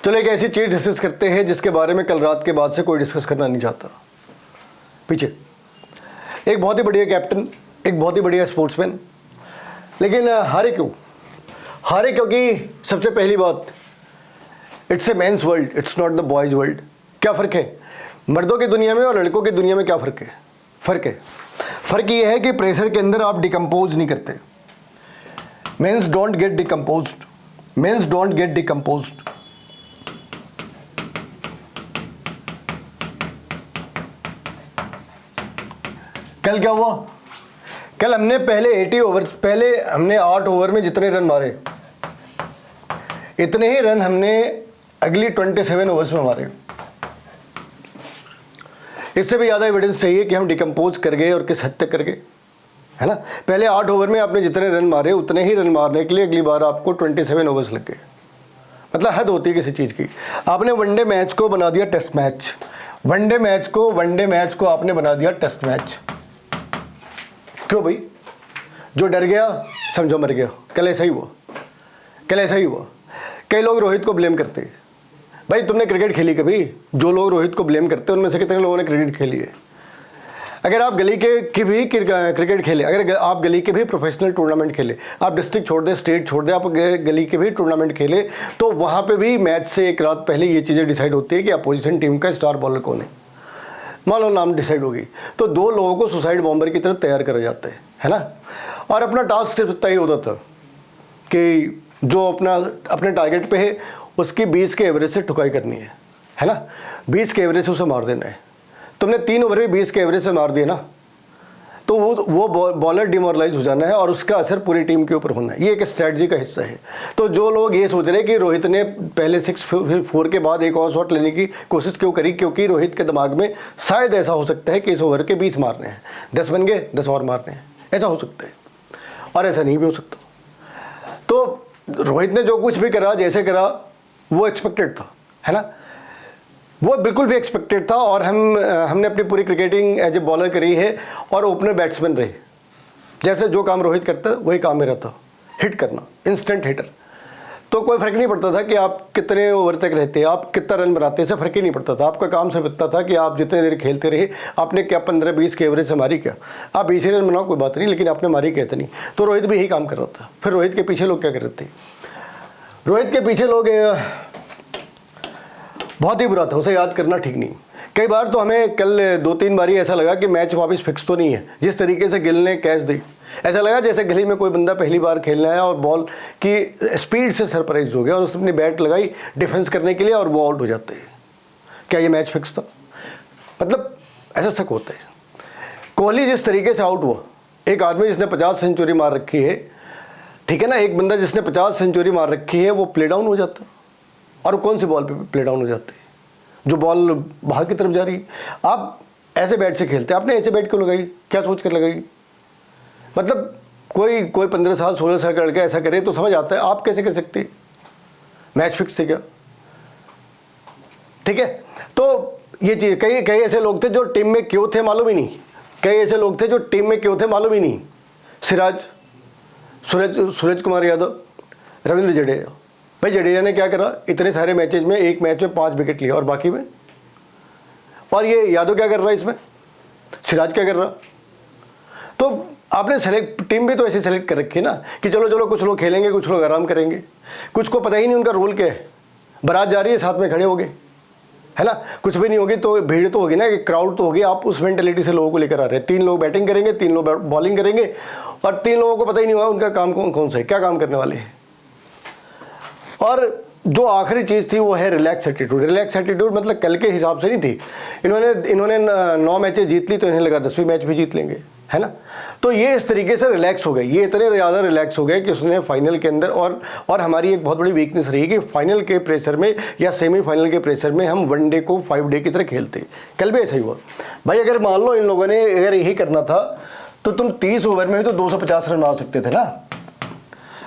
चलो एक ऐसी चीज़ डिस्कस करते हैं जिसके बारे में कल रात के बाद से कोई डिस्कस करना नहीं चाहता। पीछे एक बहुत ही बढ़िया कैप्टन, एक बहुत ही बढ़िया स्पोर्ट्समैन, लेकिन हारे क्यों? हारे क्योंकि सबसे पहली बात, it's a mains world, it's not the boys world. क्या फ़र्क है मर्दों की दुनिया में और लड़कों की दुनिया में? क्या फ़र्क है? फ़र्क ये है कि प्रेशर के अंदर आप डिकम्पोज नहीं करते। Men's don't get decomposed, men's don't get decomposed. कल क्या हुआ? कल हमने पहले 80 ओवर, पहले हमने 8 ओवर में जितने रन मारे, इतने ही रन हमने अगली 27 ओवर्स में मारे। इससे भी ज़्यादा एविडेंस चाहिए कि हम डिकम्पोज कर गए और किस हद तक कर गए, है ना। पहले 8 ओवर में आपने जितने रन मारे, उतने ही रन मारने के लिए अगली बार आपको 27 ओवर्स लग गए। मतलब हद होती है किसी चीज़ की। आपने वनडे मैच को बना दिया टेस्ट मैच, वनडे मैच को आपने बना दिया टेस्ट मैच। क्यों भाई? जो डर गया समझो मर गया। कल ऐसा ही हुआ। कई लोग रोहित को ब्लेम करते हैं। भाई तुमने क्रिकेट खेली कभी? जो लोग रोहित को ब्लेम करते हैं उनमें से कितने लोगों ने क्रिकेट खेली है? अगर आप गली के भी क्रिकेट खेले, अगर आप गली के भी प्रोफेशनल टूर्नामेंट खेले, आप डिस्ट्रिक्ट छोड़ दे, स्टेट छोड़ दे, आप गली के भी टूर्नामेंट खेले, तो वहाँ पे भी मैच से एक रात पहले ये चीज़ें डिसाइड होती है कि अपोजिशन टीम का स्टार बॉलर कौन है। मान लो नाम डिसाइड होगी तो 2 लोगों को सुसाइड बॉम्बर की तरह तैयार करा जाता है ना। और अपना टास्क सिर्फ तय होता था कि जो अपने टारगेट पे है उसकी 20 के एवरेज से ठुकाई करनी है ना। 20 के एवरेज से उसे मार देना है। तुमने 3 ओवर में 20 के एवरेज से मार दिया ना, तो वो बॉलर डिमोरलाइज हो जाना है और उसका असर पूरी टीम के ऊपर होना है। ये एक स्ट्रैटेजी का हिस्सा है। तो जो लोग ये सोच रहे हैं कि रोहित ने पहले 6-4 के बाद एक और शॉट लेने की कोशिश क्यों करी, क्योंकि रोहित के दिमाग में शायद ऐसा हो सकता है कि इस ओवर के 20 मारने हैं, 10 बन गए, 10 और मारने हैं, ऐसा हो सकता है। और ऐसा नहीं भी हो सकता। तो रोहित ने जो कुछ भी करा, जैसे करा, वो एक्सपेक्टेड था, है ना। वो बिल्कुल भी एक्सपेक्टेड था। और हमने अपनी पूरी क्रिकेटिंग एज ए बॉलर करी है और ओपनर बैट्समैन रहे। जैसे जो काम रोहित करता वही काम मेरा था, हिट करना, इंस्टेंट हिटर। तो कोई फ़र्क नहीं पड़ता था कि आप कितने ओवर तक रहते, आप कितना रन बनाते, इससे फ़र्क ही नहीं पड़ता था। आपका काम सिर्फ इतना था कि आप जितने देर खेलते रहे, आपने क्या 15-20 के एवरेज से मारी क्या, आप 20 रन बनाओ कोई बात नहीं, लेकिन आपने मारी क्या इतनी। तो रोहित भी यही काम कर रहा था। फिर रोहित के पीछे लोग क्या कर रहे थे? रोहित के पीछे लोग बहुत ही बुरा था, उसे याद करना ठीक नहीं। कई बार तो हमें कल 2-3 बारी ऐसा लगा कि मैच वापस फिक्स तो नहीं है। जिस तरीके से गिल ने कैच दी, ऐसा लगा जैसे गली में कोई बंदा पहली बार खेलना है और बॉल की स्पीड से सरप्राइज हो गया और उसने अपनी बैट लगाई डिफेंस करने के लिए और वो आउट हो जाते हैं। क्या ये मैच फिक्स था? मतलब ऐसा शक होता है। कोहली जिस तरीके से आउट हुआ, एक आदमी जिसने 50 सेंचुरी मार रखी है, ठीक है ना, एक बंदा जिसने 50 सेंचुरी मार रखी है, वो प्ले डाउन हो जाता। और कौन सी बॉल पे प्ले डाउन हो जाते हैं? जो बॉल बाहर की तरफ जा रही है। आप ऐसे बैट से खेलते, आपने ऐसे बैट क्यों लगाई? क्या सोच कर लगाई? मतलब कोई 15 साल 16 साल का लड़का ऐसा करे तो समझ आता है। आप कैसे कर सकते? मैच फिक्स थे क्या? ठीक है। तो ये चीज़, कई ऐसे लोग थे जो टीम में क्यों थे मालूम ही नहीं। कई ऐसे लोग थे जो टीम में क्यों थे मालूम ही नहीं। सिराज, सूरज कुमार यादव, रविंद्र जडेजा। भाई जडेजा ने क्या करा? इतने सारे मैचेज में एक मैच में 5 विकेट लिया और बाकी में। और ये यादव क्या कर रहा है इसमें? सिराज क्या कर रहा? तो आपने टीम भी तो ऐसे सेलेक्ट कर रखी है ना कि चलो कुछ लोग खेलेंगे, कुछ लोग आराम करेंगे, कुछ को पता ही नहीं उनका रोल क्या है। बारात जा रही है, साथ में खड़े हो गए, है ना। कुछ भी नहीं होगी तो भीड़ तो होगी ना, कि क्राउड तो होगी। आप उस मेंटेलिटी से लोगों को लेकर आ रहे हैं। 3 लोग बैटिंग करेंगे, 3 लोग बॉलिंग करेंगे और 3 लोगों को पता ही नहीं हुआ उनका काम कौन सा है, क्या काम करने वाले हैं। और जो आखिरी चीज़ थी वो है रिलैक्स एटीट्यूड। रिलैक्स एटीट्यूड मतलब कल के हिसाब से नहीं थी। इन्होंने 9 मैचें जीत ली तो इन्हें लगा 10वीं मैच भी जीत लेंगे, है ना। तो ये इस तरीके से रिलैक्स हो गए, ये इतने ज़्यादा रिलैक्स हो गए कि उसने फाइनल के अंदर और हमारी एक बहुत बड़ी वीकनेस रही कि फाइनल के प्रेशर में या सेमीफाइनल के प्रेशर में हम वनडे को 5 डे की तरह खेलते। कल भी ऐसा ही हुआ। भाई अगर मान लो इन लोगों ने अगर यही करना था तो तुम 30 ओवर में तो 250 रन मार सकते थे ना।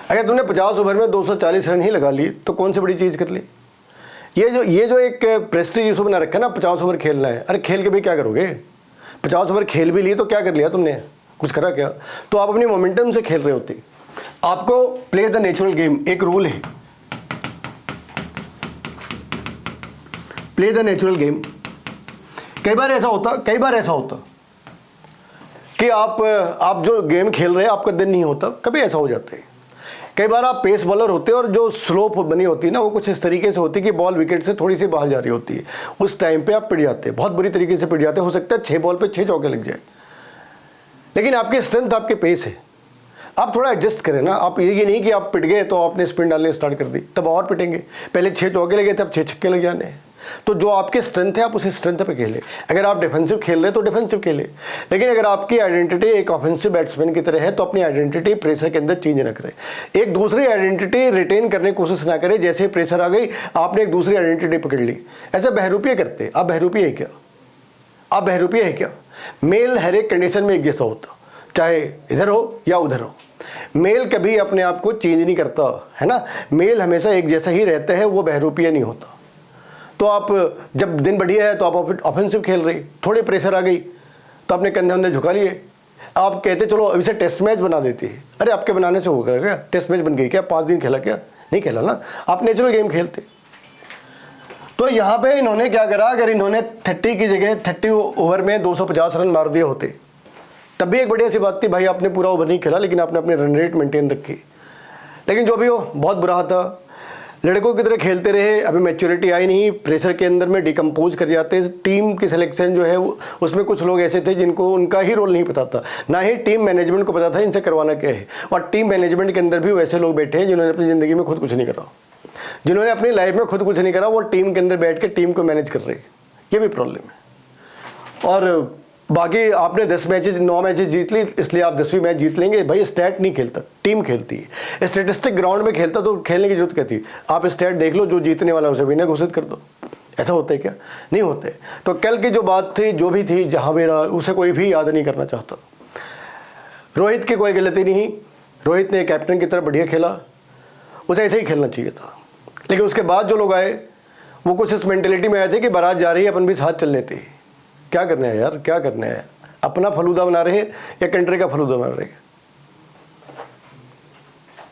अगर तुमने 50 ओवर में 240 रन ही लगा ली तो कौन सी बड़ी चीज़ कर ली। ये जो एक प्रेस्टीज इशू बना रखा है ना, 50 ओवर खेलना है। अरे खेल के भी क्या करोगे? 50 ओवर खेल भी लिए तो क्या कर लिया तुमने? कुछ करा क्या? तो आप अपनी मोमेंटम से खेल रहे होते। आपको प्ले द नेचुरल गेम, एक रूल है, प्ले द नेचुरल गेम। कई बार ऐसा होता कि आप जो गेम खेल रहे हैं आपका दिन नहीं होता, कभी ऐसा हो जाता है। कई बार आप पेस बॉलर होते हैं और जो स्लोप बनी होती है ना वो कुछ इस तरीके से होती है कि बॉल विकेट से थोड़ी सी बाहर जा रही होती है, उस टाइम पे आप पिट जाते हैं, बहुत बुरी तरीके से पिट जाते हैं। हो सकता है 6 बॉल पे 6 चौके लग जाए, लेकिन आपकी स्ट्रेंथ आपके पेस है। आप थोड़ा एडजस्ट करें ना, आप ये नहीं कि आप पिट गए तो आपने स्पिन डालने स्टार्ट कर दी, तब और पिटेंगे। पहले 6 चौके लगे थे, अब 6 छक्के लग जाने हैं। तो जो आपकी स्ट्रेंथ है आप उसी स्ट्रेंथ पे खेलें। अगर आप डिफेंसिव खेल रहे हैं तो डिफेंसिव खेलें, लेकिन अगर आपकी आइडेंटिटी एक ऑफेंसिव बैट्समैन की तरह है तो अपनी आइडेंटिटी प्रेशर के अंदर चेंज न करें। एक दूसरी आइडेंटिटी रिटेन करने की कोशिश ना करें। जैसे प्रेशर आ गई आपने एक दूसरी आइडेंटिटी पकड़ ली, ऐसे बहरूपिया करते। आप बहरूपिया है क्या? आप बहरूपिया है क्या? मेल हर एक कंडीशन में एक जैसा होता, चाहे इधर हो या उधर हो। मेल कभी अपने आप को चेंज नहीं करता है ना, मेल हमेशा एक जैसा ही रहता है, वो बहरूपिया नहीं होता। तो आप जब दिन बढ़िया है तो आप ऑफेंसिव खेल रहे, थोड़ी प्रेशर आ गई तो आपने कंधे अंधे झुका लिए। आप कहते चलो अब इसे टेस्ट मैच बना देते हैं। अरे आपके बनाने से होगा क्या? टेस्ट मैच बन गई क्या? 5 दिन खेला क्या? नहीं खेला ना, आप नेचुरल गेम खेलते। तो यहाँ पे इन्होंने क्या करा, अगर इन्होंने 30 की जगह 30 ओवर में 250 रन मार दिए होते तब भी एक बढ़िया सी बात थी, भाई आपने पूरा ओवर नहीं खेला लेकिन आपने अपनी रन रेट मेंटेन रखी। लेकिन जो भी हो बहुत बुरा था, लड़कों की तरह खेलते रहे, अभी मैच्योरिटी आई नहीं, प्रेशर के अंदर में डिकम्पोज कर जाते। टीम की सिलेक्शन जो है उसमें कुछ लोग ऐसे थे जिनको उनका ही रोल नहीं पता था, ना ही टीम मैनेजमेंट को पता था इनसे करवाना क्या है। और टीम मैनेजमेंट के अंदर भी वैसे लोग बैठे हैं जिन्होंने अपनी ज़िंदगी में खुद कुछ नहीं करा, जिन्होंने अपनी लाइफ में खुद कुछ नहीं करा, वो टीम के अंदर बैठ के टीम को मैनेज कर रहे हैं। ये भी प्रॉब्लम है। और बाकी आपने 10 मैचेज 9 मैचेज जीत ली इसलिए आप 10वीं मैच जीत लेंगे, भाई स्टैट नहीं खेलता, टीम खेलती है। स्टेटिस्टिक ग्राउंड में खेलता तो खेलने की जरूरत क्या थी? आप स्टैट देख लो, जो जीतने वाला उसे विनर घोषित कर दो। ऐसा होता है क्या? नहीं होते। तो कल की जो बात थी, जो भी थी, जहाँ भी रहा, उसे कोई भी याद नहीं करना चाहता। रोहित की कोई गलती नहीं, रोहित ने कैप्टन की तरफ बढ़िया खेला, उसे ऐसे ही खेलना चाहिए था। लेकिन उसके बाद जो लोग आए वो कुछ इस मेंटेलिटी में आए थे कि बारात जा रही है, अपन भी साथ चल लेते। क्या करना है यार, क्या करना है? अपना फलूदा बना रहे या कंट्री का फलूदा बना रहे?